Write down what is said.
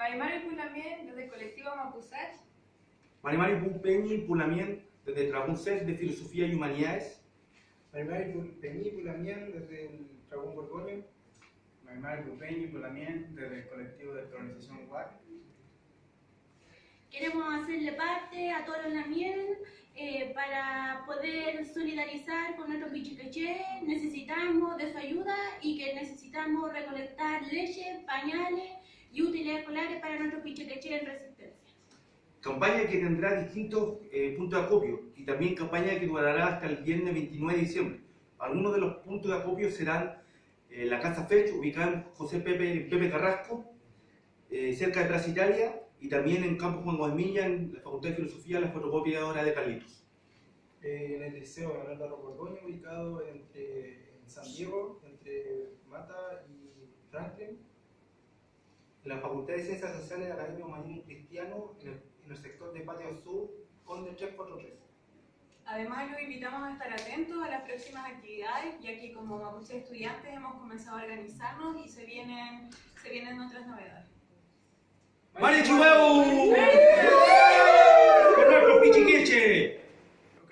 Marimari Pulamien, desde el colectivo Mapuzach. Marimari Peñi Pulamien, desde Trabún CES de Filosofía y Humanidades. Marimari Peñi Pulamien, desde el Trabún Borgoño. Marimari Peñi Pulamien, desde el colectivo de colonización UAC. Queremos hacerle parte a todos los Lamien para poder solidarizar con nuestros pichiqueché. Necesitamos de su ayuda y que necesitamos recolectar leche, pañales y útiles escolares para nuestros pichiqueché en resistencia. Campaña que tendrá distintos puntos de acopio y también campaña que durará hasta el viernes 29 de diciembre. Algunos de los puntos de acopio serán la Casa Fech, ubicada en José Pepe Carrasco, cerca de Plaza Italia, y también en Campo Juan Guasmilla, en la Facultad de Filosofía, la fotocopiadora de Carlitos. En el Liceo Manuel Barro Borgoño, ubicado en San Diego, entre Mata y Franklin. En la Facultad de Ciencias Sociales de la Academia Humanismo Cristiano, en el sector de Patio Sur, Conde 343. Además, los invitamos a estar atentos a las próximas actividades, ya que como Mapuche estudiantes hemos comenzado a organizarnos y se vienen otras novedades. ¡Marichueo!